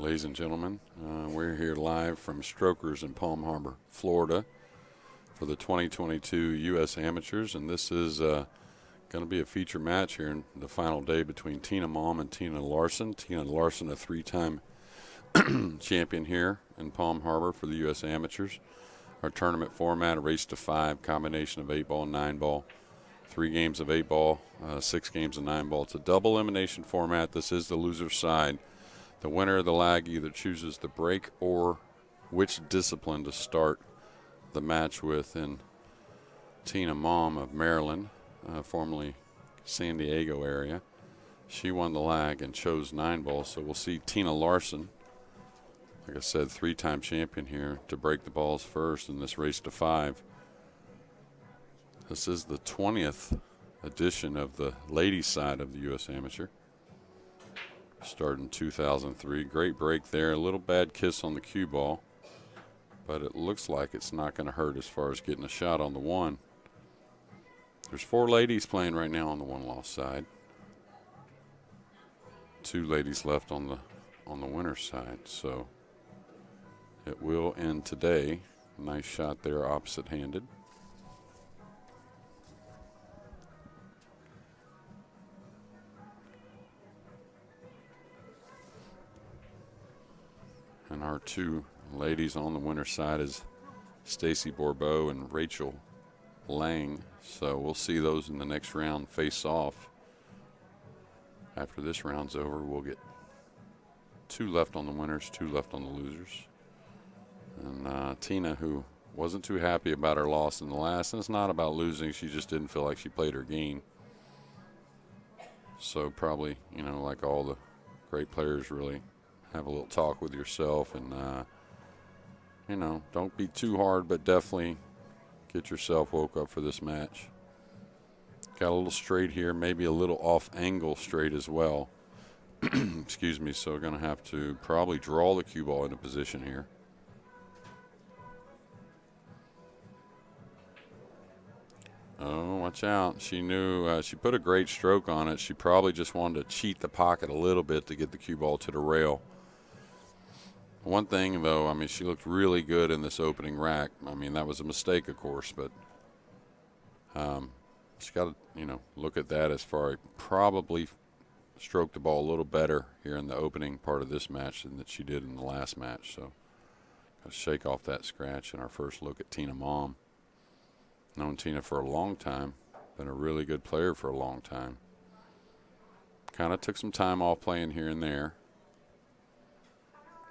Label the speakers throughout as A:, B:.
A: ladies and gentlemen. We're here live from Strokers in Palm Harbor, Florida for the 2022 U.S. Amateurs, and this is going to be a feature match here in the final day between Tina Malm and Tina Larsen. Tina Larsen, a three-time champion here in Palm Harbor for the U.S. Amateurs. Our tournament format, a race to 5, combination of 8-ball and 9-ball. 3 games of 8-ball, 6 games of 9-ball. It's a double elimination format. This is the loser's side. The winner of the lag either chooses the break or which discipline to start the match with. And Tina Malm of Maryland, formerly San Diego area, she won the lag and chose 9-ball. So we'll see Tina Larsen, like I said, 3-time champion here, to break the balls first in this race to 5. This is the 20th edition of the ladies' side of the U.S. Amateur. Started in 2003. Great break there. A little bad kiss on the cue ball, but it looks like it's not going to hurt as far as getting a shot on the 1. There's 4 ladies playing right now on the 1-loss side. 2 ladies left on the winner's side, so it will end today. Nice shot there, opposite-handed. And our 2 ladies on the winner's side is Stacy Bourbeau and Rachel Lang. So we'll see those in the next round face off. After this round's over, we'll get 2 left on the winners, 2 left on the losers. And Tina, who wasn't too happy about her loss in the last, and it's not about losing, she just didn't feel like she played her game. So probably, you know, like all the great players, really have a little talk with yourself and, you know, don't be too hard, but definitely get yourself woke up for this match. Got a little straight here, maybe a little off angle straight as well. Excuse me, so we're going to have to probably draw the cue ball into position here. Oh, watch out. She knew she put a great stroke on it. She probably just wanted to cheat the pocket a little bit to get the cue ball to the rail. One thing, though, I mean, she looked really good in this opening rack. I mean, that was a mistake, of course, but she's got to, you know, look at that as far as probably stroke the ball a little better here in the opening part of this match than that she did in the last match. So, gotta shake off that scratch in our first look at Tina Malm. Known Tina for a long time, been a really good player for a long time. Kind of took some time off playing here and there,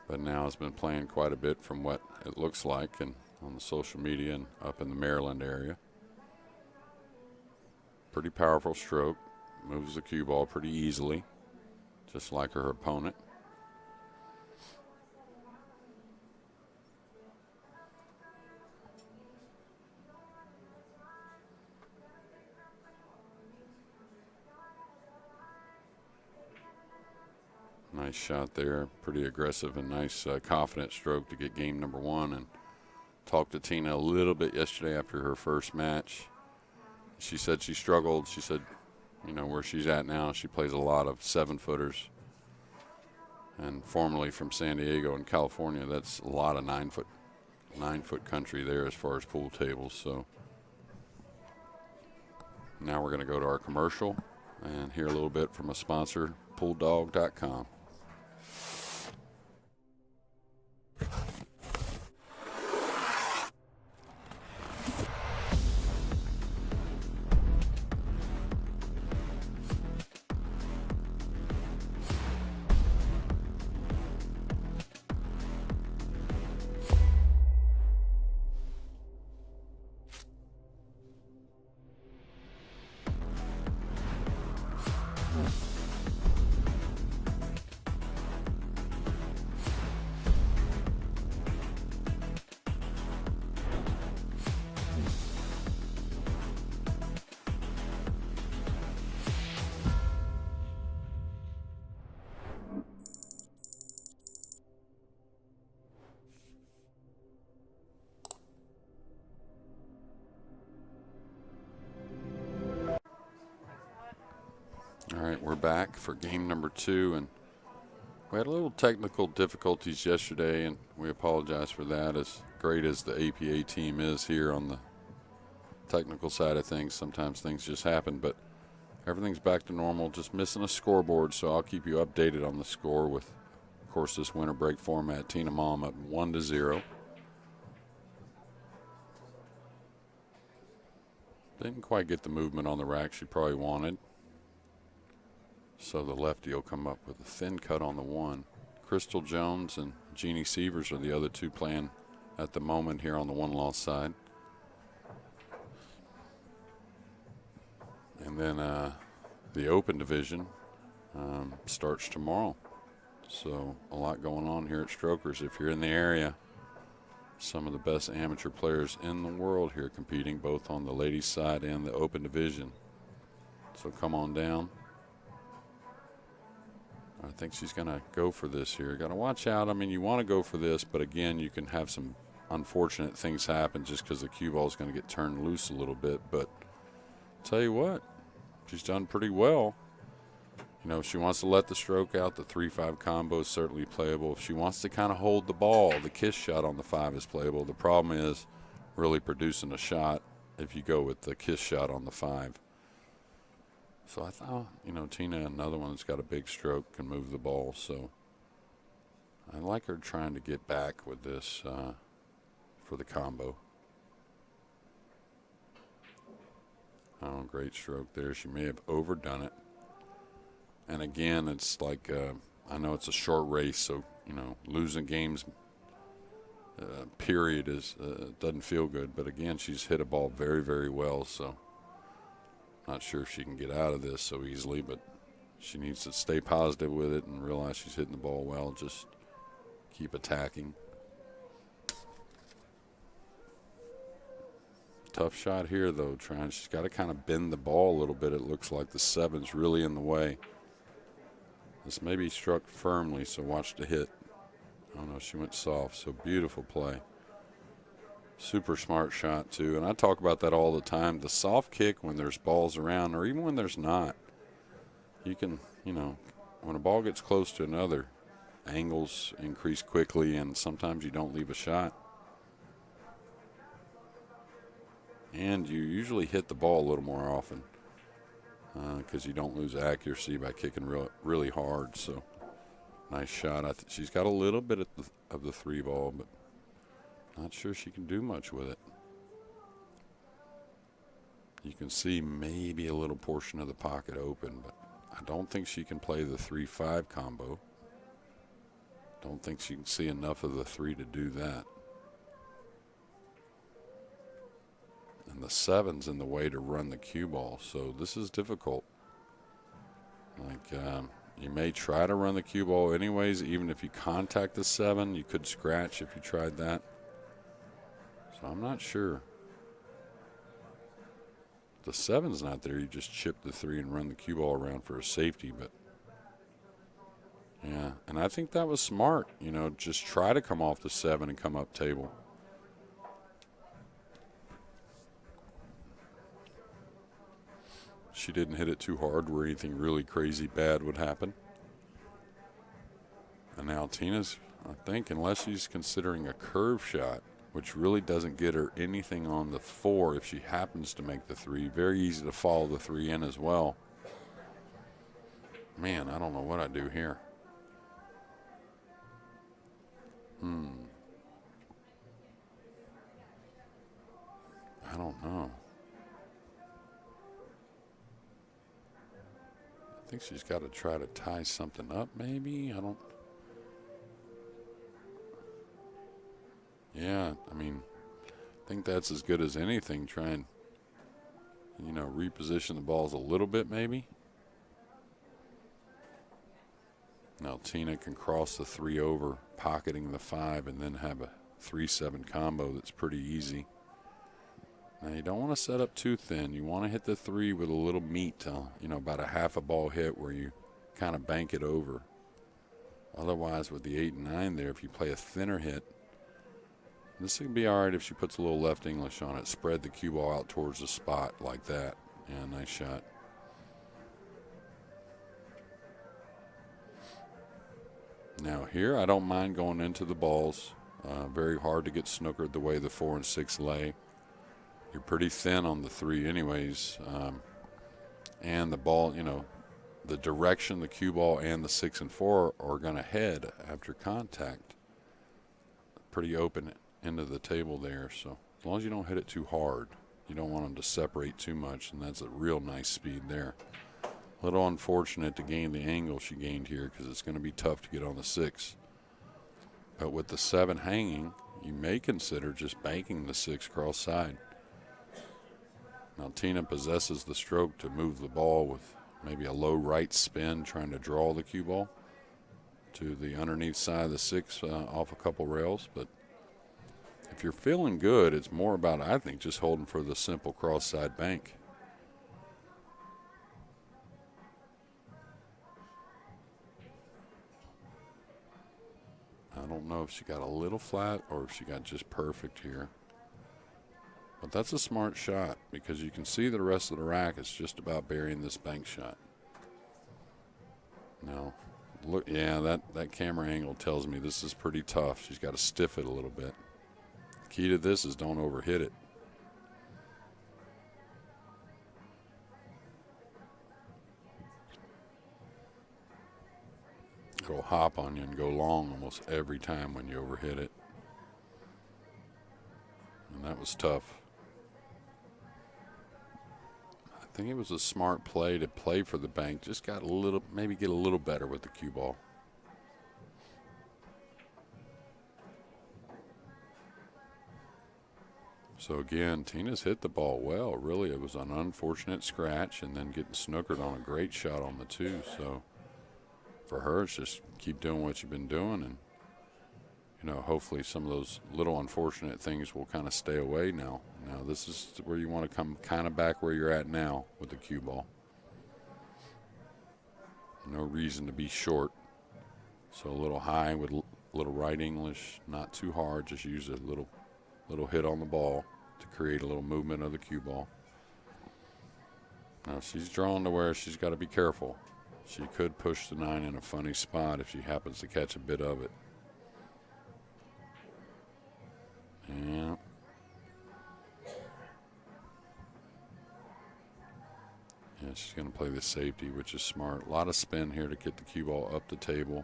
A: but now has been playing quite a bit from what it looks like and on the social media and up in the Maryland area. Pretty powerful stroke, moves the cue ball pretty easily, just like her opponent. Nice shot there, pretty aggressive and nice confident stroke to get game number 1. And talked to Tina a little bit yesterday after her first match. She said she struggled. She said, you know, where she's at now, she plays a lot of 7-footers. And formerly from San Diego in California, that's a lot of 9-foot country there as far as pool tables. So now we're going to go to our commercial and hear a little bit from a sponsor, PoolDog.com. All right, we're back for game number 2, and We had a little technical difficulties yesterday, and we apologize for that. As great as the APA team is here on the technical side of things, sometimes things just happen, but everything's back to normal. Just missing a scoreboard, so I'll keep you updated on the score with, of course, this winter break format. Tina Malm up 1-0. Didn't quite get the movement on the rack she probably wanted. So the lefty will come up with a thin cut on the one. Crystal Jones and Jeannie Sievers are the other two playing at the moment here on the one-loss side. And then the Open division starts tomorrow. So a lot going on here at Strokers. If you're in the area, some of the best amateur players in the world here competing, both on the ladies' side and the Open division. So come on down. I think she's going to go for this here. Got to watch out. I mean, you want to go for this, but again, you can have some unfortunate things happen just because the cue ball is going to get turned loose a little bit. But tell you what, she's done pretty well. You know, if she wants to let the stroke out, the 3-5 combo is certainly playable. If she wants to kind of hold the ball, the kiss shot on the 5 is playable. The problem is really producing a shot if you go with the kiss shot on the 5. So I thought, you know, Tina, another one that's got a big stroke, can move the ball. So I like her trying to get back with this for the combo. Oh, great stroke there. She may have overdone it. And again, it's like, I know it's a short race, so, you know, losing games, period, doesn't feel good. But again, she's hit a ball very, very well, so not sure if she can get out of this so easily, but she needs to stay positive with it and realize she's hitting the ball well. Just keep attacking. Tough shot here, though. She's got to kind of bend the ball a little bit. It looks like the 7's really in the way. This may be struck firmly, so watch the hit. Oh, no, she went soft, so beautiful play. Super smart shot, too. And I talk about that all the time. The soft kick when there's balls around, or even when there's not, you can, you know, when a ball gets close to another, angles increase quickly, and sometimes you don't leave a shot. And you usually hit the ball a little more often because you don't lose accuracy by kicking really hard. So nice shot. She's got a little bit of the 3 ball, but not sure she can do much with it. You can see maybe a little portion of the pocket open, but I don't think she can play the 3-5 combo. Don't think she can see enough of the 3 to do that. And the 7's in the way to run the cue ball, so this is difficult. Like, you may try to run the cue ball anyways. Even if you contact the 7, you could scratch if you tried that. So I'm not sure. If the 7's not there, you just chip the 3 and run the cue ball around for a safety. But yeah, and I think that was smart. You know, just try to come off the 7 and come up table. She didn't hit it too hard where anything really crazy bad would happen. And now Tina's, I think, unless she's considering a curve shot, which really doesn't get her anything on the 4 if she happens to make the 3. Very easy to follow the 3 in as well. Man, I don't know what I do here. I don't know. I think she's got to try to tie something up, maybe. Yeah, I mean, I think that's as good as anything. Try and, you know, reposition the balls a little bit, maybe. Now Tina can cross the 3 over, pocketing the 5, and then have a 3-7 combo that's pretty easy. Now, you don't want to set up too thin. You want to hit the 3 with a little meat, you know, about a half a ball hit where you kind of bank it over. Otherwise, with the 8 and 9 there, if you play a thinner hit, this can be all right if she puts a little left English on it. Spread the cue ball out towards the spot like that. Yeah, nice shot. Now here, I don't mind going into the balls. Very hard to get snookered the way the 4 and 6 lay. You're pretty thin on the 3 anyways. And the ball, you know, the direction the cue ball and the 6 and 4 are going to head after contact. Pretty open into the table there. So as long as you don't hit it too hard, you don't want them to separate too much, and that's a real nice speed there. A little unfortunate to gain the angle she gained here because it's going to be tough to get on the 6. But with the 7 hanging, you may consider just banking the 6 cross side. Now Tina possesses the stroke to move the ball with maybe a low right spin, trying to draw the cue ball to the underneath side of the 6 off a couple rails. But if you're feeling good, it's more about, I think, just holding for the simple cross side bank. I don't know if she got a little flat or if she got just perfect here. But that's a smart shot because you can see the rest of the rack is just about burying this bank shot. Now, look, yeah, that camera angle tells me this is pretty tough. She's got to stiff it a little bit. The key to this is don't overhit it. It'll hop on you and go long almost every time when you overhit it. And that was tough. I think it was a smart play to play for the bank. Just got a little, maybe get a little better with the cue ball. So again, Tina's hit the ball well. Really, it was an unfortunate scratch and then getting snookered on a great shot on the 2. So for her, it's just keep doing what you've been doing, and you know, hopefully some of those little unfortunate things will kind of stay away now. Now this is where you want to come kind of back where you're at now with the cue ball. No reason to be short. So a little high with a little right English, not too hard. Just use a little hit on the ball to create a little movement of the cue ball. Now she's drawn to where she's got to be careful. She could push the 9 in a funny spot if she happens to catch a bit of it. Yeah. Yeah, she's going to play the safety, which is smart. A lot of spin here to get the cue ball up the table.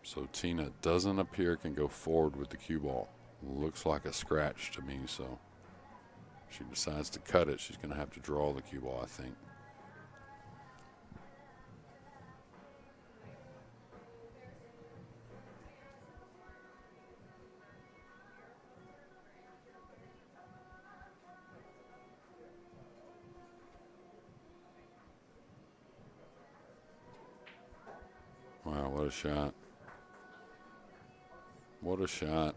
A: So Tina doesn't appear can go forward with the cue ball. Looks like a scratch to me, so if she decides to cut it, she's going to have to draw the cue ball, I think. Wow, what a shot. What a shot.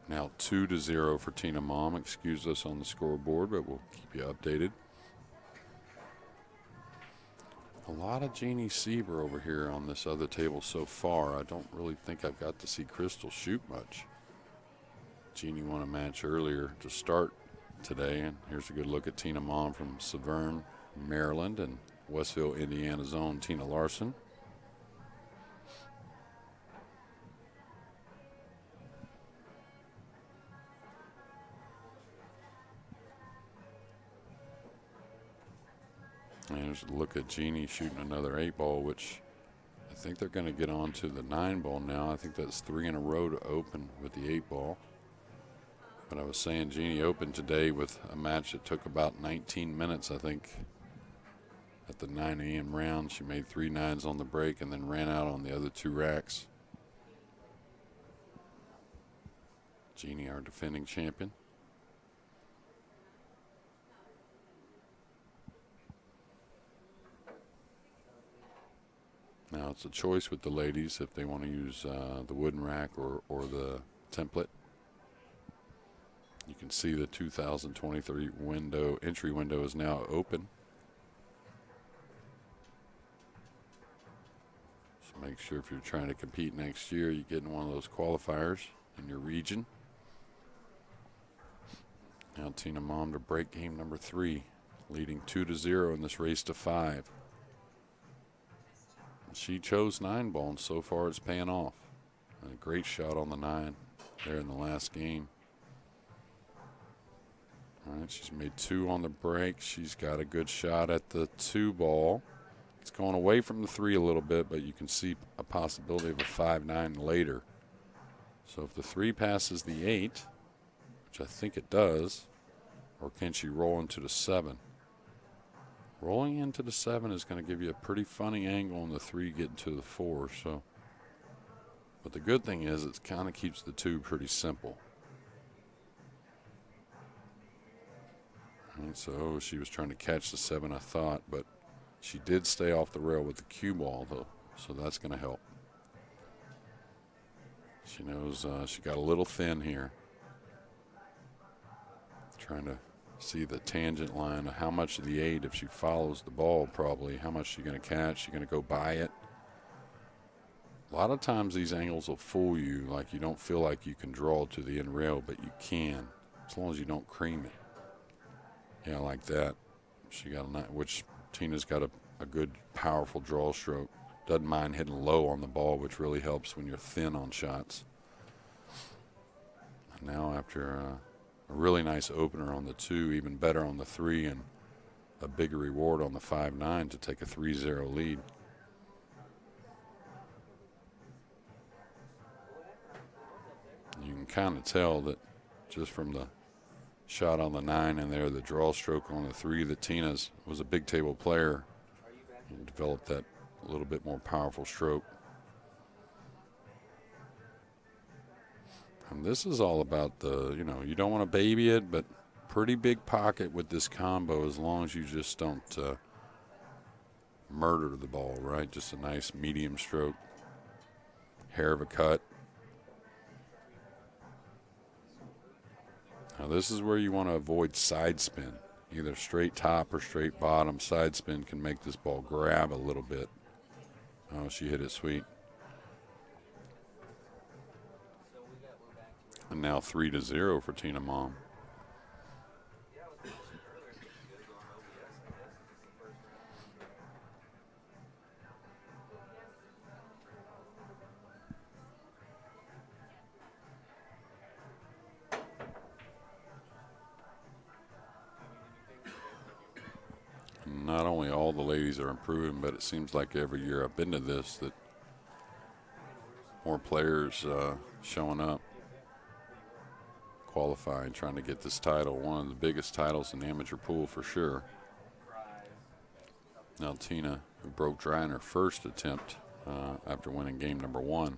A: Now 2-0 for Tina Malm. Excuse us on the scoreboard, but we'll keep you updated. A lot of Jeannie Sieber over here on this other table so far. I don't really think I've got to see Crystal shoot much. Jeannie won a match earlier to start today, and here's a good look at Tina Malm from Severn, Maryland, and Westville, Indiana's own Tina Larsen. And there's a look at Jeannie shooting another 8-ball, which I think they're going to get on to the 9-ball now. I think that's 3 in a row to open with the 8-ball. But I was saying Jeannie opened today with a match that took about 19 minutes, I think. At the 9 a.m. round, she made 3 9s on the break and then ran out on the other 2 racks. Jeannie, our defending champion. Now it's a choice with the ladies if they want to use the wooden rack or the template. You can see the 2023 entry window is now open. So make sure if you're trying to compete next year, you get in one of those qualifiers in your region. Now Tina Malm to break game number 3. leading 2-0 in this race to 5. She chose 9 ball, and so far it's paying off. A great shot on the 9 there in the last game. All right, she's made 2 on the break. She's got a good shot at the 2 ball. It's going away from the 3 a little bit, but you can see a possibility of a 5-9 later. So if the 3 passes the 8, which I think it does, or can she roll into the 7? Rolling into the 7 is going to give you a pretty funny angle on the 3 getting to the 4. So, but the good thing is it kind of keeps the 2 pretty simple. And so she was trying to catch the 7, I thought, but she did stay off the rail with the cue ball, though, so that's going to help. She knows she got a little thin here. Trying to see the tangent line of how much of the 8, if she follows the ball, probably, how much she's going to catch. She's going to go by it. A lot of times these angles will fool you, like you don't feel like you can draw to the end rail, but you can, as long as you don't cream it. Yeah, like that. She got a, which Tina's got a good, powerful draw stroke. Doesn't mind hitting low on the ball, which really helps when you're thin on shots. And now after a really nice opener on the 2, even better on the 3, and a bigger reward on the 5-9 to take a 3-0 lead. You can kind of tell that just from the shot on the 9 and there, the draw stroke on the 3, that Tina's was a big table player and developed that a little bit more powerful stroke. And this is all about the, you know, you don't want to baby it, but pretty big pocket with this combo as long as you just don't murder the ball, right? Just a nice medium stroke, hair of a cut. Now this is where you want to avoid side spin. Either straight top or straight bottom. Side spin can make this ball grab a little bit. Oh, she hit it sweet. And now 3-0 for Tina Malm. Not only all the ladies are improving, but it seems like every year I've been to this that more players showing up, qualifying, trying to get this title. One of the biggest titles in the amateur pool for sure. Now Tina, who broke dry in her first attempt after winning game number 1,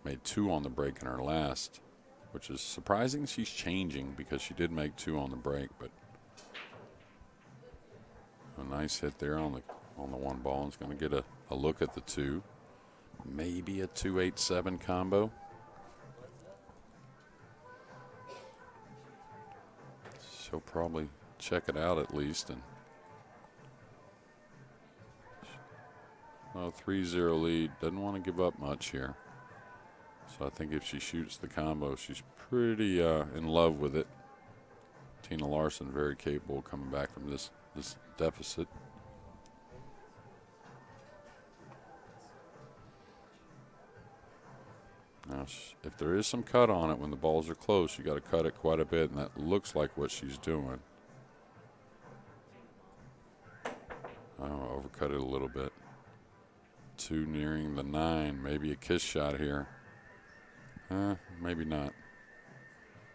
A: made 2 on the break in her last, which is surprising. She's changing because she did make 2 on the break, but a nice hit there on the 1 ball. It's going to get a look at the 2. Maybe a 2-8-7 combo. She'll probably check it out at least. And 3-0 lead. Doesn't want to give up much here. So I think if she shoots the combo, she's pretty in love with it. Tina Larsen, very capable coming back from this deficit. Now, if there is some cut on it when the balls are close, you got to cut it quite a bit, and that looks like what she's doing. Oh, overcut it a little bit. 2 nearing the 9, maybe a kiss shot here. Maybe not.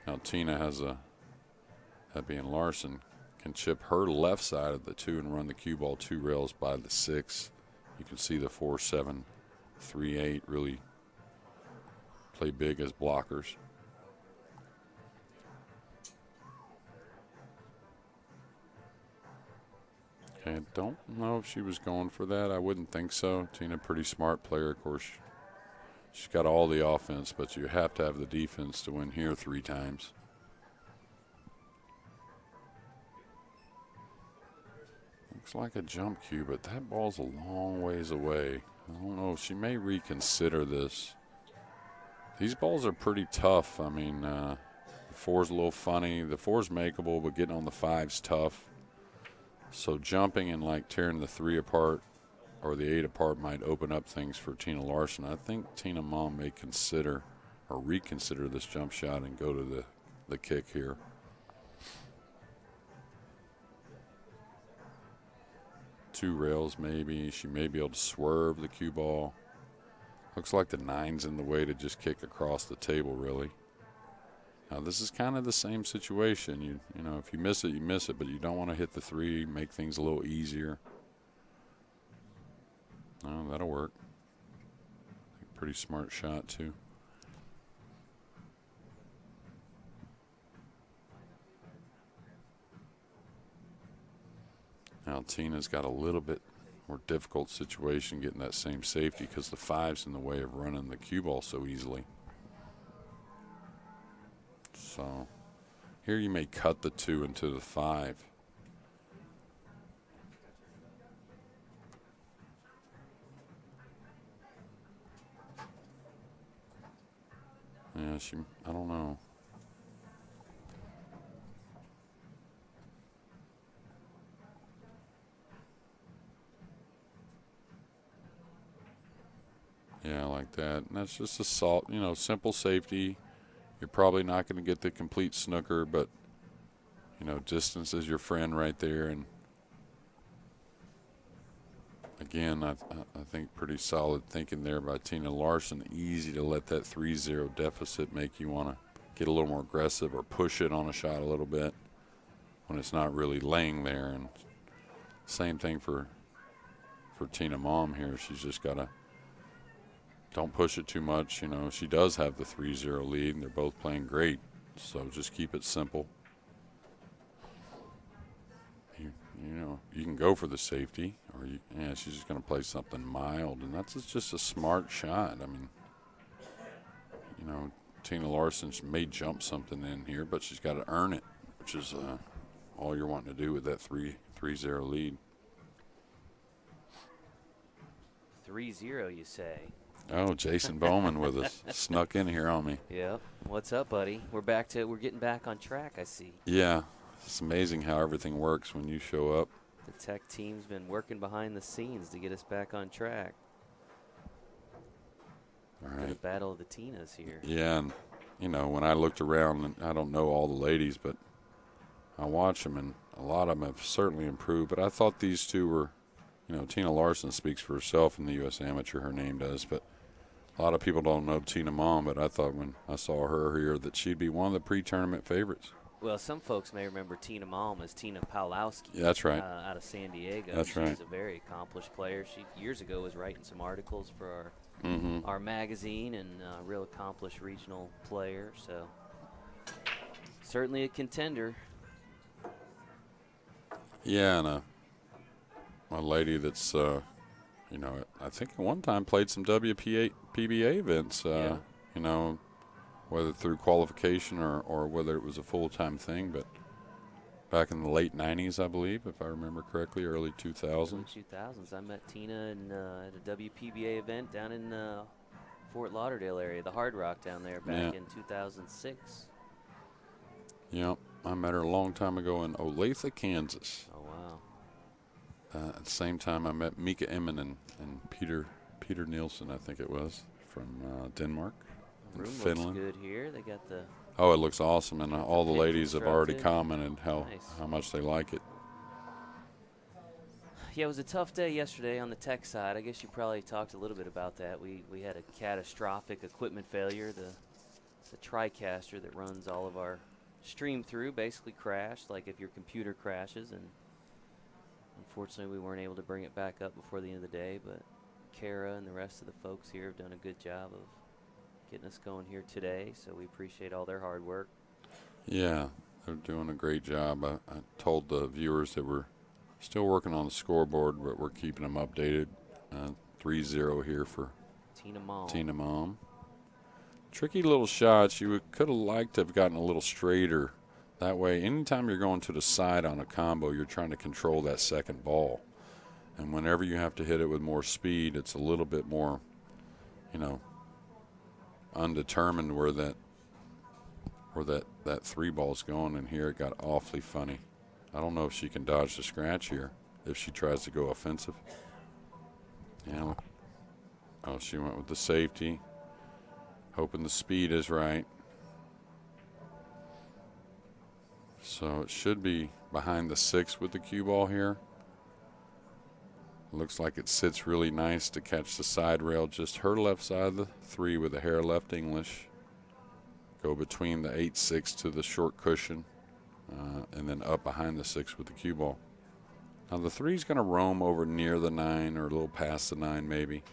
A: Now Tina has that being Larson, can chip her left side of the 2 and run the cue ball 2 rails by the 6. You can see the 4-7, 3-8 really play big as blockers. Okay, I don't know if she was going for that. I wouldn't think so. Tina, pretty smart player, of course. She's got all the offense, but you have to have the defense to win here 3 times. Looks like a jump cue, but that ball's a long ways away. I don't know. She may reconsider this. These balls are pretty tough. I mean, the 4's a little funny. The 4's makeable, but getting on the 5's tough. So jumping and like tearing the 3 apart or the 8 apart might open up things for Tina Larsen. I think Tina Malm may consider or reconsider this jump shot and go to the kick here. Two rails maybe. She may be able to swerve the cue ball. Looks like the 9's in the way to just kick across the table, really. Now, this is kind of the same situation. You know, if you miss it, you miss it, but you don't want to hit the 3, make things a little easier. Oh, that'll work. Pretty smart shot, too. Now, Tina's got a little bit more difficult situation getting that same safety because the 5's in the way of running the cue ball so easily. So here you may cut the 2 into the 5. Yeah, I don't know. Yeah, like that. And that's just a simple safety. You're probably not going to get the complete snooker, but, distance is your friend right there. And, again, I think pretty solid thinking there by Tina Larsen. Easy to let that 3-0 deficit make you want to get a little more aggressive or push it on a shot a little bit when it's not really laying there. And same thing for Tina Malm here. She's just got to don't push it too much. She does have the 3-0 lead, and they're both playing great. So just keep it simple. You can go for the safety, or she's just going to play something mild, and that's just a smart shot. I mean, Tina Larsen may jump something in here, but she's got to earn it, which is all you're wanting to do with that 3-0 lead.
B: 3-0, you say?
A: Oh, Jason Bowman with us. Snuck in here on me.
B: Yep. What's up, buddy? We're getting back on track, I see.
A: Yeah. It's amazing how everything works when you show up.
B: The tech team's been working behind the scenes to get us back on track.
A: All right.
B: The battle of the Tinas here.
A: Yeah, and, when I looked around, and I don't know all the ladies, but I watch them, and a lot of them have certainly improved. But I thought these two were, Tina Larsen speaks for herself in the U.S. Amateur, her name does, but a lot of people don't know Tina Malm, but I thought when I saw her here that she'd be one of the pre-tournament favorites.
B: Well, some folks may remember Tina Malm as Tina Pawlowski.
A: Yeah, that's right.
B: Out of San Diego.
A: That's right.
B: She's a very accomplished player. She years ago was writing some articles for our magazine, and a real accomplished regional player. So certainly a contender.
A: Yeah, and a lady that's, I think at one time played some PBA events, whether through qualification or whether it was a full-time thing, but back in the late 90s, I believe, if I remember correctly, early 2000s.
B: Early 2000s. I met Tina at a WPBA event down in Fort Lauderdale area, the Hard Rock down there back in 2006.
A: Yep, I met her a long time ago in Olathe, Kansas.
B: Oh, wow.
A: At the same time, I met Mika Eminen and Peter Nielsen, I think it was, from Denmark.
B: Room
A: Finland.
B: Looks good here. They got the.
A: Oh, it looks awesome, and all the ladies have already commented how much they like it.
B: Yeah, it was a tough day yesterday on the tech side. I guess you probably talked a little bit about that. We had a catastrophic equipment failure. The TriCaster that runs all of our stream through basically crashed, like if your computer crashes, and unfortunately we weren't able to bring it back up before the end of the day, but Kara and the rest of the folks here have done a good job of getting us going here today, so we appreciate all their hard work.
A: Yeah, they're doing a great job. I told the viewers that we're still working on the scoreboard, but we're keeping them updated. 3-0 here for
B: Tina
A: Malm. Tricky little shots. You could have liked to have gotten a little straighter. That way, anytime you're going to the side on a combo, you're trying to control that second ball. And whenever you have to hit it with more speed, it's a little bit more, undetermined where that 3 ball's going. And here it got awfully funny. I don't know if she can dodge the scratch here if she tries to go offensive. Yeah. Oh, she went with the safety, hoping the speed is right. So it should be behind the 6 with the cue ball here. Looks like it sits really nice to catch the side rail, just her left side of the 3 with a hair left English. Go between the 8-6 to the short cushion, and then up behind the 6 with the cue ball. Now the 3's going to roam over near the 9 or a little past the 9 maybe.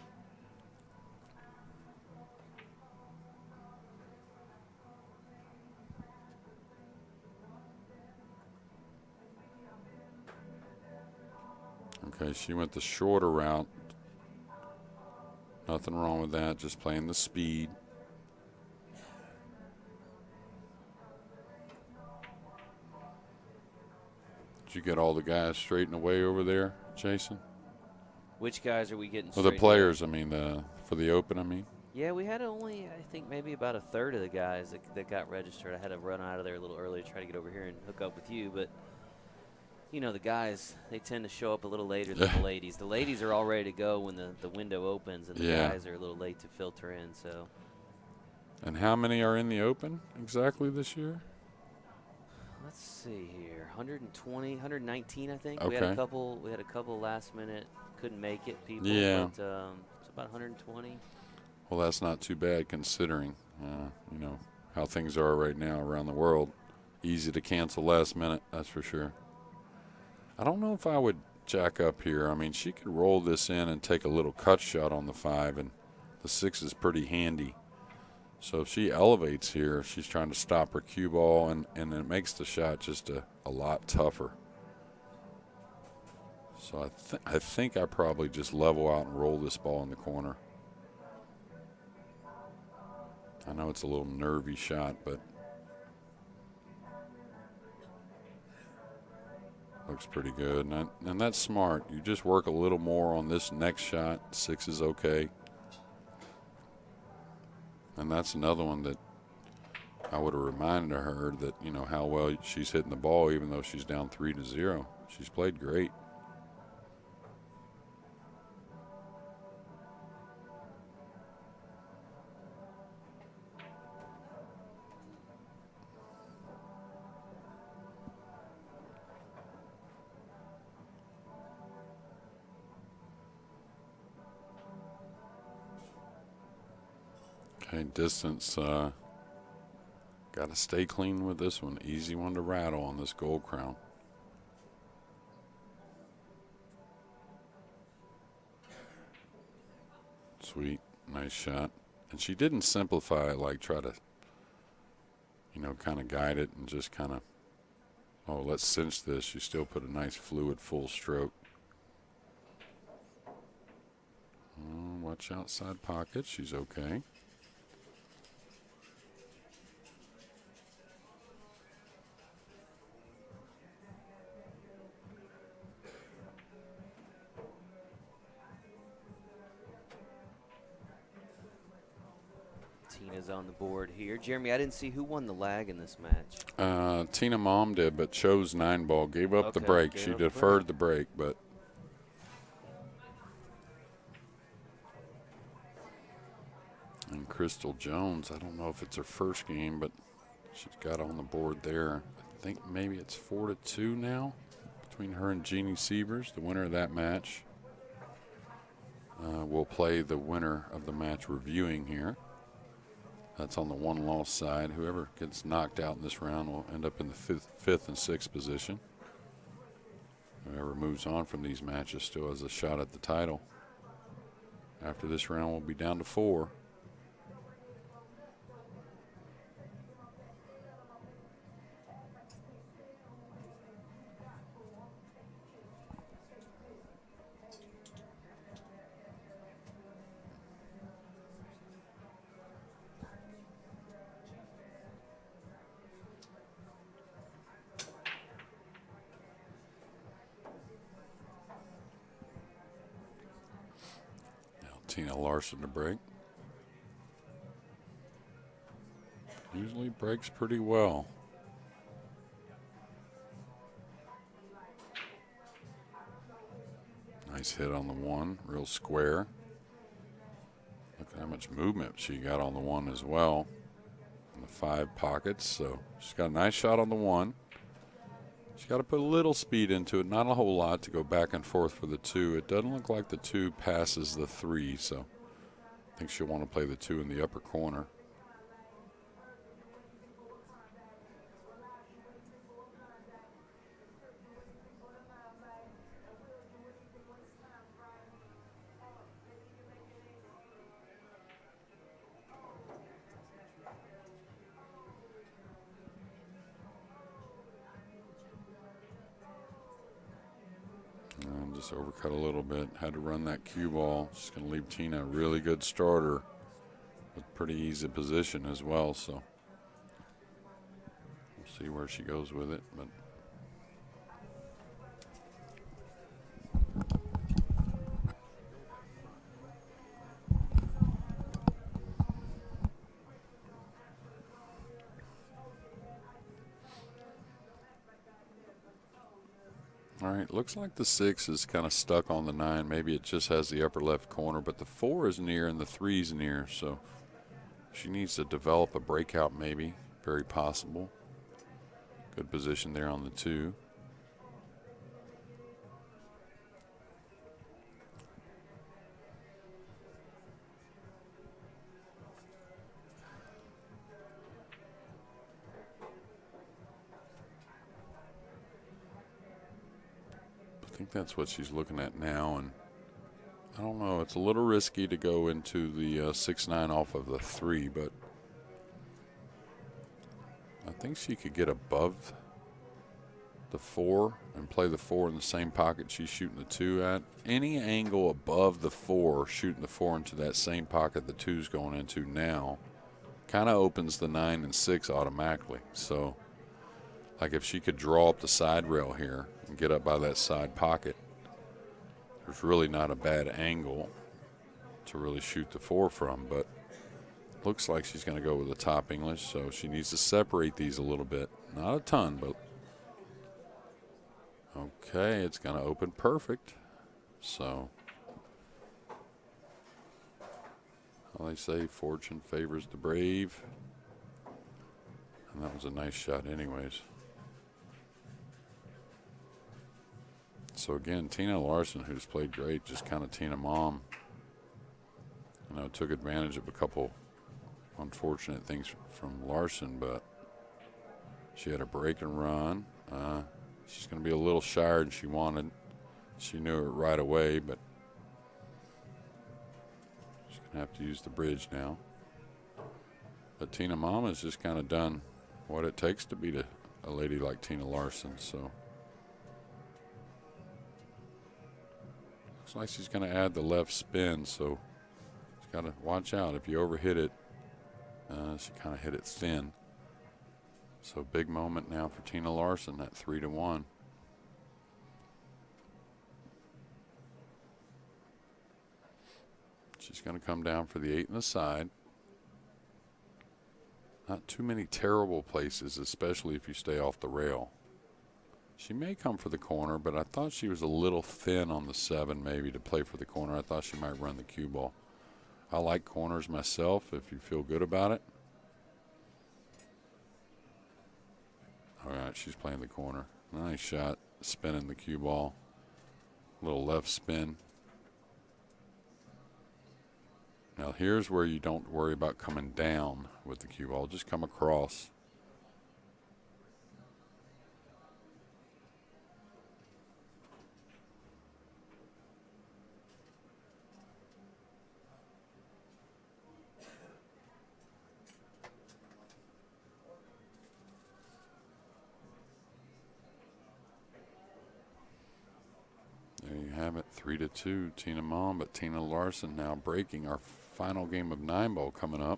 A: Okay, she went the shorter route. Nothing wrong with that, just playing the speed. Did you get all the guys straightened away over there, Jason?
B: Which guys are we getting
A: Well, the
B: straightened
A: players,
B: away?
A: I mean, for the Open, I mean.
B: Yeah, we had only, I think, maybe about a third of the guys that got registered. I had to run out of there a little early to try to get over here and hook up with you. But, you know, the guys, they tend to show up a little later than the ladies. The ladies are all ready to go when the window opens, and the guys are a little late to filter in. So.
A: And how many are in the Open exactly this year?
B: Let's see here, 120, 119, I think.
A: Okay.
B: We had a couple last minute couldn't make it people.
A: Yeah.
B: But it's about 120.
A: Well, that's not too bad considering, you know, how things are right now around the world. Easy to cancel last minute, that's for sure. I don't know if I would jack up here. I mean, she could roll this in and take a little cut shot on the 5, and the 6 is pretty handy. So if she elevates here, she's trying to stop her cue ball, and it makes the shot just a lot tougher. So I think I probably just level out and roll this ball in the corner. I know it's a little nervy shot, but looks pretty good. And that's smart. You just work a little more on this next shot. 6 is okay. And that's another one that I would have reminded her that, you know, how well she's hitting the ball even though she's down 3-0. She's played great. Okay, distance, got to stay clean with this one. Easy one to rattle on this Gold Crown. Sweet, nice shot. And she didn't simplify it, like try to, you know, kind of guide it and just kind of, oh, let's cinch this. She still put a nice fluid full stroke. Oh, watch outside pocket. She's okay.
B: Tina's on the board here. Jeremy, I didn't see who won the lag in this match.
A: Tina Malm did, but chose 9-ball. Gave up the break. She deferred the break, but and Crystal Jones, I don't know if it's her first game, but she's got on the board there. I think maybe it's 4-2 now between her and Jeannie Sievers, the winner of that match. We'll play the winner of the match reviewing here. That's on the one-loss side. Whoever gets knocked out in this round will end up in the fifth and sixth position. Whoever moves on from these matches still has a shot at the title. After this round, we'll be down to 4. Tina Larsen to break. Usually breaks pretty well. Nice hit on the one, real square. Look at how much movement she got on the one as well. In the 5 pockets, so she's got a nice shot on the one. She's got to put a little speed into it, not a whole lot, to go back and forth for the 2. It doesn't look like the 2 passes the 3, so I think she'll want to play the 2 in the upper corner. And just overcut a little bit. Had to run that cue ball. She's going to leave Tina a really good starter with pretty easy position as well. So we'll see where she goes with it. But all right, looks like the 6 is kind of stuck on the 9. Maybe it just has the upper left corner, but the 4 is near and the 3 is near, so she needs to develop a breakout maybe. Very possible. Good position there on the 2. I think that's what she's looking at now, and I don't know. It's a little risky to go into the 6-9 off of the 3, but I think she could get above the 4 and play the 4 in the same pocket she's shooting the 2 at. Any angle above the 4, shooting the 4 into that same pocket the 2's going into now, kind of opens the 9 and 6 automatically. So, like if she could draw up the side rail here and get up by that side pocket, there's really not a bad angle to really shoot the 4 from, but looks like she's going to go with the top English, so she needs to separate these a little bit. Not a ton, but okay, it's going to open perfect. So, how they say, fortune favors the brave. And that was a nice shot anyways. So again, Tina Larsen, who's played great, just kind of Tina Malm, took advantage of a couple unfortunate things from Larson, but she had a break and run. She's going to be a little shyer than she wanted. She knew it right away, but she's going to have to use the bridge now. But Tina Malm has just kind of done what it takes to beat a lady like Tina Larsen, so looks like she's going to add the left spin, so she's got to watch out. If you overhit it, she kind of hit it thin. So big moment now for Tina Larsen at 3-1. She's going to come down for the 8 in the side. Not too many terrible places, especially if you stay off the rail. She may come for the corner, but I thought she was a little thin on the 7 maybe to play for the corner. I thought she might run the cue ball. I like corners myself if you feel good about it. All right, she's playing the corner. Nice shot, spinning the cue ball. Little left spin. Now here's where you don't worry about coming down with the cue ball. Just come across. There you have it, 3-2, Tina Malm, but Tina Larsen now breaking. Our final game of 9-ball coming up.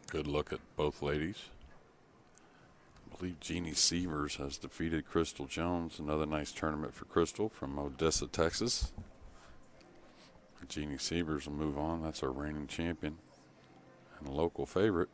A: Good look at both ladies. I believe Jeannie Severs has defeated Crystal Jones. Another nice tournament for Crystal from Odessa, Texas. Jeannie Severs will move on. That's our reigning champion and a local favorite.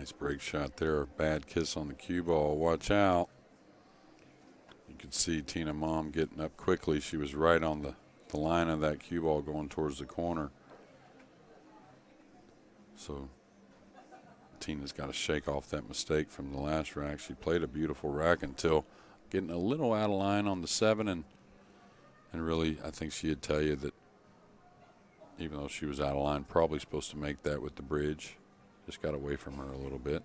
A: Nice break shot there. Bad kiss on the cue ball. Watch out. You could see Tina Malm getting up quickly. She was right on the line of that cue ball going towards the corner. So Tina's got to shake off that mistake from the last rack. She played a beautiful rack until getting a little out of line on the 7, and really I think she'd tell you that even though she was out of line, probably supposed to make that with the bridge. Just got away from her a little bit.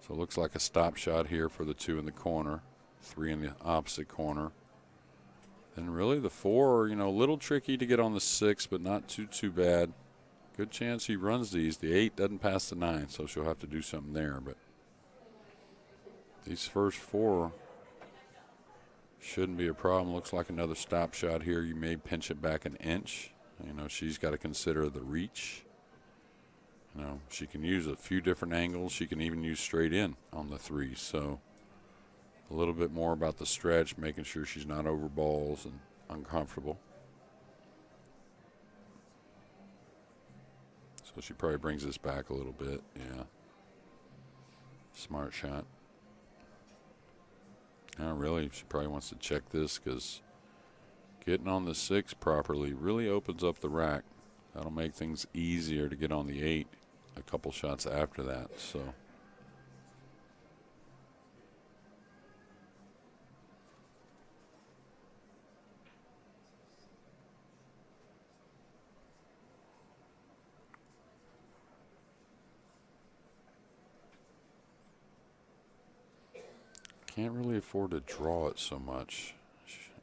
A: So it looks like a stop shot here for the 2 in the corner, 3 in the opposite corner. And really the 4, a little tricky to get on the 6, but not too bad. Good chance he runs these. The 8 doesn't pass the 9, so she'll have to do something there. But these first 4 shouldn't be a problem. Looks like another stop shot here. You may pinch it back an inch. She's got to consider the reach. She can use a few different angles. She can even use straight in on the 3. So a little bit more about the stretch, making sure she's not over balls and uncomfortable. So she probably brings this back a little bit. Yeah. Smart shot. Really, she probably wants to check this because getting on the 6 properly really opens up the rack. That'll make things easier to get on the 8 a couple shots after that. So can't really afford to draw it so much.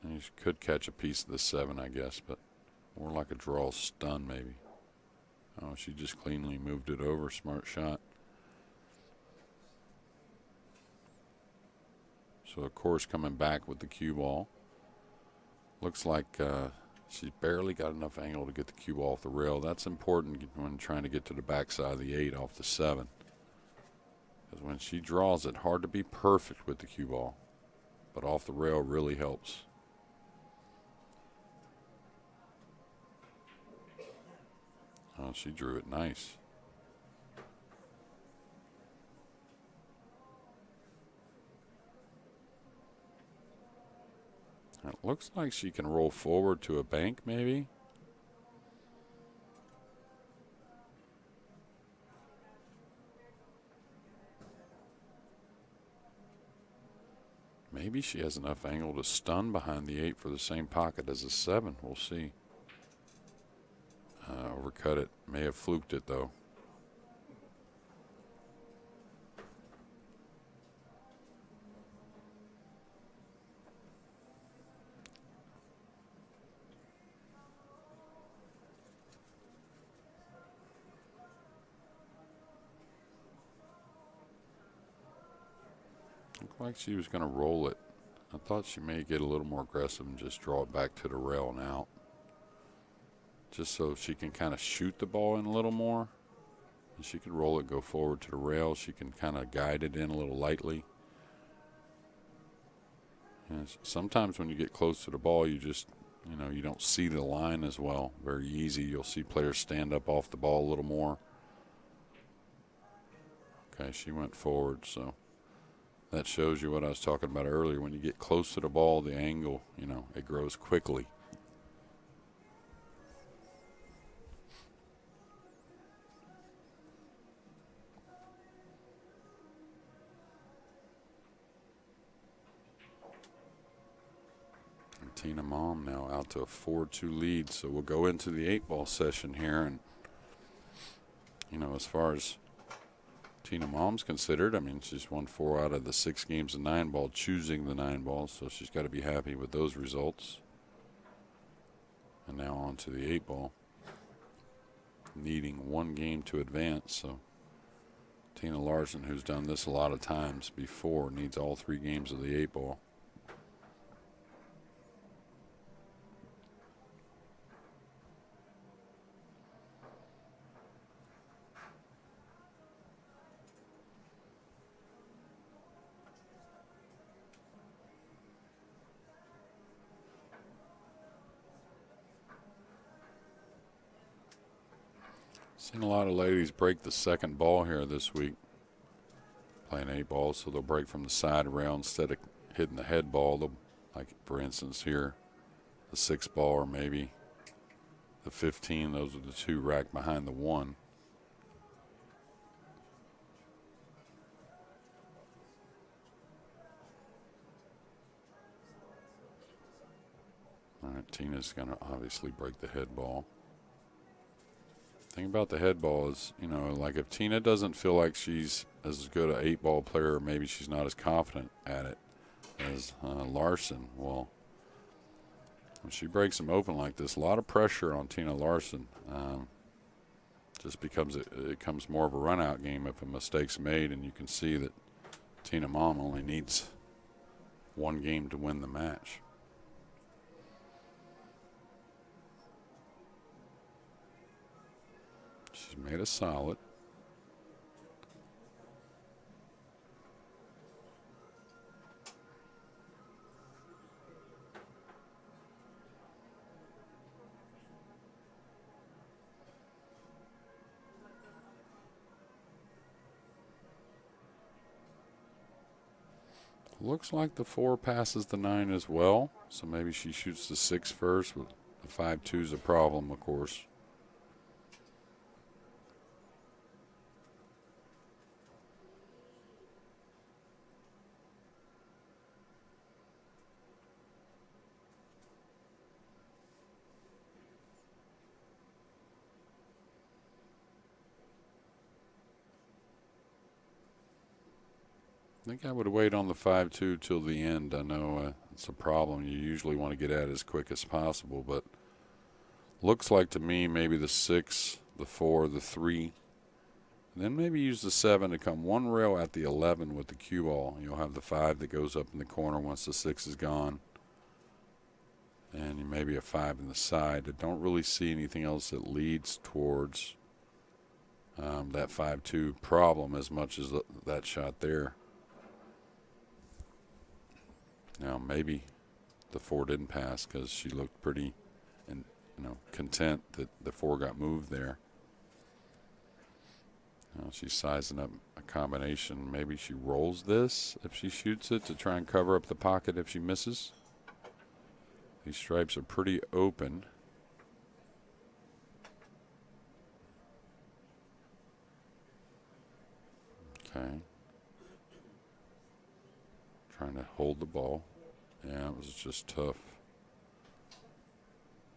A: You could catch a piece of the 7, I guess, but more like a draw stun maybe. Oh, she just cleanly moved it over. Smart shot. So, of course, coming back with the cue ball. Looks like she's barely got enough angle to get the cue ball off the rail. That's important when trying to get to the backside of the 8 off the 7. Because when she draws it, hard to be perfect with the cue ball. But off the rail really helps. Oh, she drew it nice. It looks like she can roll forward to a bank, maybe. Maybe she has enough angle to stun behind the 8 for the same pocket as the 7. We'll see. Overcut it. May have fluked it, though. Looked like she was going to roll it. I thought she may get a little more aggressive and just draw it back to the rail and out. Just so she can kind of shoot the ball in a little more. And she could roll it, go forward to the rail. She can kind of guide it in a little lightly. And sometimes when you get close to the ball, you just, you don't see the line as well. Very easy. You'll see players stand up off the ball a little more. Okay, she went forward, so that shows you what I was talking about earlier. When you get close to the ball, the angle, it grows quickly. Tina Malm now out to a 4-2 lead, so we'll go into the 8-ball session here. And, as far as Tina Malm's considered, she's won 4 out of the 6 games of 9-ball, choosing the 9-ball, so she's got to be happy with those results. And now on to the 8-ball, needing 1 game to advance. So Tina Larsen, who's done this a lot of times before, needs all 3 games of the 8-ball. Seen a lot of ladies break the second ball here this week. playing 8 balls, so they'll break from the side rail instead of hitting the head ball. They'll, like for instance here, the 6 ball or maybe the 15. Those are the 2 racked behind the 1. All right, Tina's going to obviously break the head ball. Thing about the head ball is, you know, like if Tina doesn't feel like she's as good an 8-ball player, or maybe she's not as confident at it as Larson, well, when she breaks them open like this, a lot of pressure on Tina Larsen. Just becomes it becomes more of a run-out game if a mistake's made, and you can see that Tina Malm only needs 1 game to win the match. She's made a solid. Looks like the 4 passes the 9 as well, so maybe she shoots the 6 first. But the 5-2 is a problem, of course. I think I would wait on the 5-2 till the end. I know it's a problem you usually want to get at as quick as possible, but looks like to me maybe the 6, the 4, the 3, and then maybe use the 7 to come 1 rail at the 11 with the cue ball. You'll have the 5 that goes up in the corner once the 6 is gone, and maybe a 5 in the side. I don't really see anything else that leads towards that 5-2 problem as much as that shot there. Now maybe the 4 didn't pass because she looked pretty, content that the 4 got moved there. Now she's sizing up a combination. Maybe she rolls this if she shoots it to try and cover up the pocket if she misses. These stripes are pretty open. Okay. Trying to hold the ball. Yeah, it was just tough.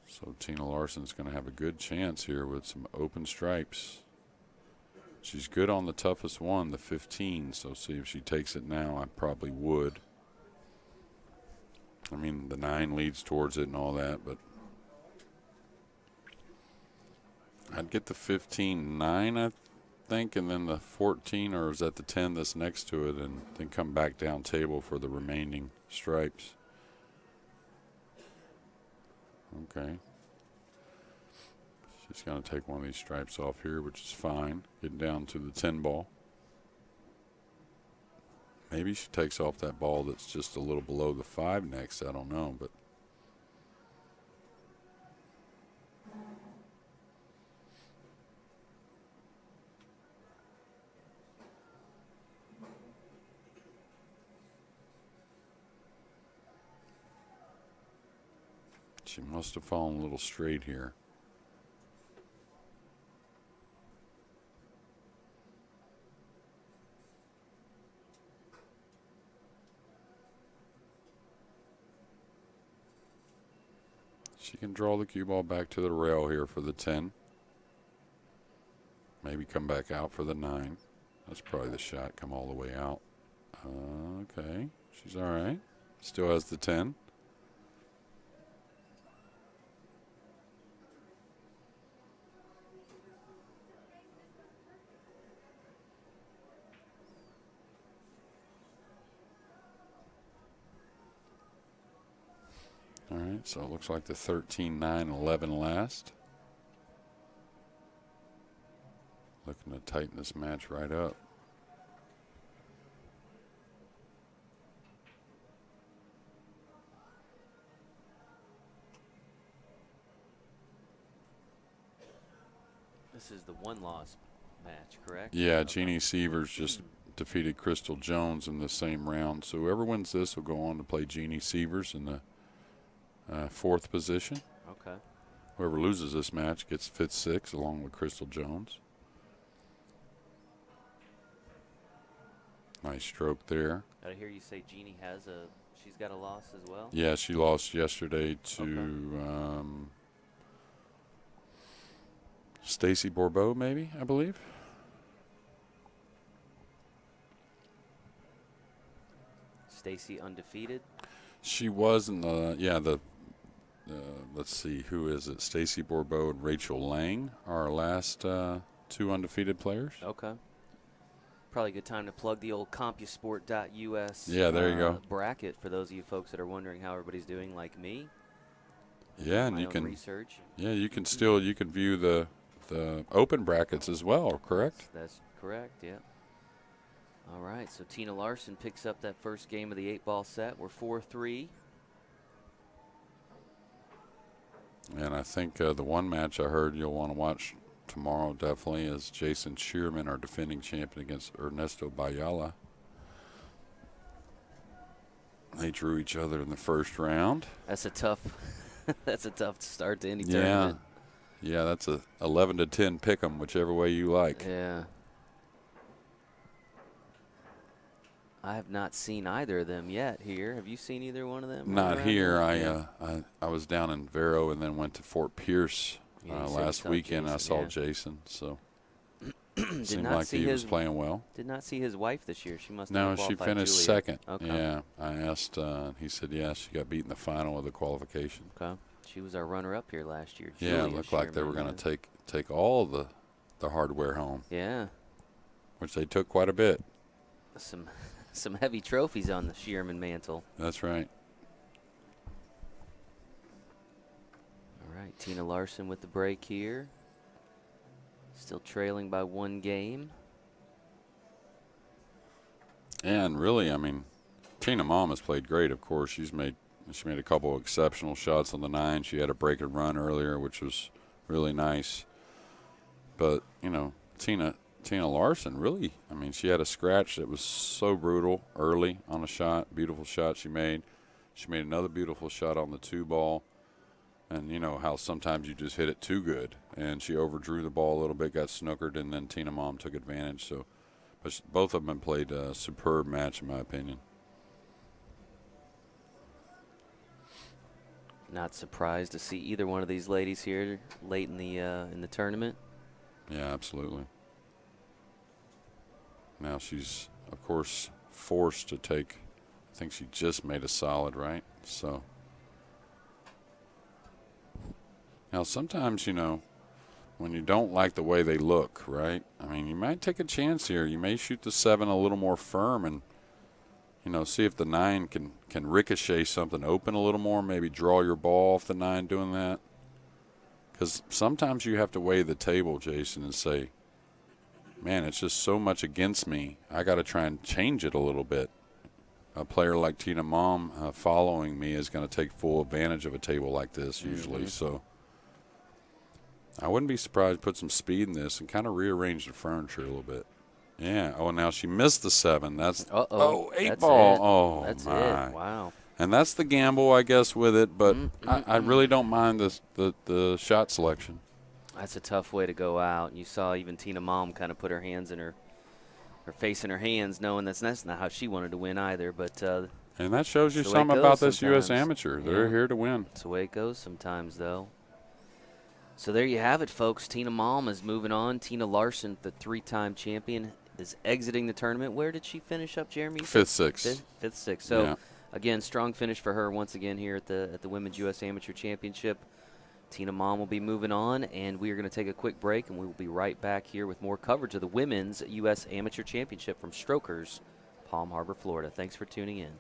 A: So Tina Larsen's going to have a good chance here with some open stripes. She's good on the toughest one, the 15, so see if she takes it now. I probably would. I mean, the 9 leads towards it and all that, but I'd get the 15-9, I think, and then the 14, or is that the 10 that's next to it, and then come back down table for the remaining stripes. Okay. She's going to take one of these stripes off here, which is fine. Getting down to the 10 ball. Maybe she takes off that ball that's just a little below the 5 next. I don't know, but she must have fallen a little straight here. She can draw the cue ball back to the rail here for the 10. Maybe come back out for the 9. That's probably the shot, come all the way out. Okay, she's all right. Still has the 10. All right, so it looks like the 13, 9, 11 last. Looking to tighten this match right up.
B: This is the 1-loss match, correct?
A: Yeah, Jeannie Severs just defeated Crystal Jones in the same round. So whoever wins this will go on to play Jeannie Severs in the 4th position.
B: Okay.
A: Whoever loses this match gets 5th, 6th, along with Crystal Jones. Nice stroke there.
B: I hear you say Jeannie she's got a loss as well?
A: Yeah, she lost yesterday to Stacy Bourbeau, maybe, I believe.
B: Stacy undefeated?
A: She was in let's see, who is it? Stacy Bourbeau and Rachel Lang are our last 2 undefeated players.
B: Okay. Probably a good time to plug the old CompuSport.us
A: Yeah, there you go.
B: bracket for those of you folks that are wondering how everybody's doing like me.
A: Yeah, and
B: My
A: you
B: own
A: can
B: research.
A: Yeah, you can view the open brackets as well, correct?
B: That's correct, yeah. All right, so Tina Larsen picks up that first game of the 8-ball set. We're 4-3.
A: And I think the one match I heard you'll want to watch tomorrow definitely is Jason Shearman, our defending champion, against Ernesto Bayala. They drew each other in the first round.
B: That's a tough start to any tournament.
A: Yeah, that's a 11-10 pick 'em, whichever way you like.
B: Yeah. I have not seen either of them yet here. Have you seen either one of them?
A: Not here. I was down in Vero and then went to Fort Pierce last weekend.
B: Jason,
A: I saw Jason, so seemed
B: not
A: like
B: see
A: he was
B: his-
A: playing well.
B: Did not see his wife this year. She must have
A: No, she
B: qualified
A: finished
B: Julia.
A: 2nd.
B: Okay.
A: Yeah, I asked. He said, yeah, she got beat in the final of the qualification.
B: Okay. She was our runner-up here last year.
A: Yeah, it
B: Julia
A: looked like they were
B: Shearman,
A: going to take all the hardware home,
B: Yeah.
A: which they took quite a bit.
B: Some heavy trophies on the Shearman mantle.
A: That's right.
B: All right, Tina Larsen with the break here. Still trailing by 1 game.
A: And really, I mean, Tina Malm has played great. Of course, she made a couple of exceptional shots on the 9. She had a break and run earlier, which was really nice. But Tina Larsen really, I mean, she had a scratch that was so brutal early on a shot. Beautiful shot she made. She made another beautiful shot on the 2-ball. And you know how sometimes you just hit it too good. And she overdrew the ball a little bit, got snookered, and then Tina Malm took advantage. So, but both of them played a superb match, in my opinion.
B: Not surprised to see either one of these ladies here late in the tournament.
A: Yeah, absolutely. Now she's, of course, forced to take, I think she just made a solid, right? So now sometimes, when you don't like the way they look, right? I mean, you might take a chance here. You may shoot the 7 a little more firm and, see if the 9 can ricochet something open a little more, maybe draw your ball off the 9 doing that. Because sometimes you have to weigh the table, Jason, and say, man, it's just so much against me. I got to try and change it a little bit. A player like Tina Malm following me is going to take full advantage of a table like this usually. So I wouldn't be surprised to put some speed in this and kind of rearrange the furniture a little bit. Yeah. Oh, now she missed the 7. That's 8 ball.
B: It.
A: Oh,
B: that's
A: my.
B: It. Wow.
A: And that's the gamble, I guess, with it. But I really don't mind the shot selection.
B: That's a tough way to go out. You saw even Tina Malm kind of put her hands in her face in her hands, knowing that's not how she wanted to win either. But
A: and that shows you something about this U.S. Amateur. They're here to win.
B: That's the way it goes sometimes, though. So there you have it, folks. Tina Malm is moving on. Tina Larsen, the 3-time champion, is exiting the tournament. Where did she finish up, Jeremy?
A: 5th, 6th.
B: 5th, 6th. So, again, strong finish for her once again here at the Women's U.S. Amateur Championship. Tina Malm will be moving on, and we are going to take a quick break, and we will be right back here with more coverage of the Women's U.S. Amateur Championship from Strokers, Palm Harbor, Florida. Thanks for tuning in.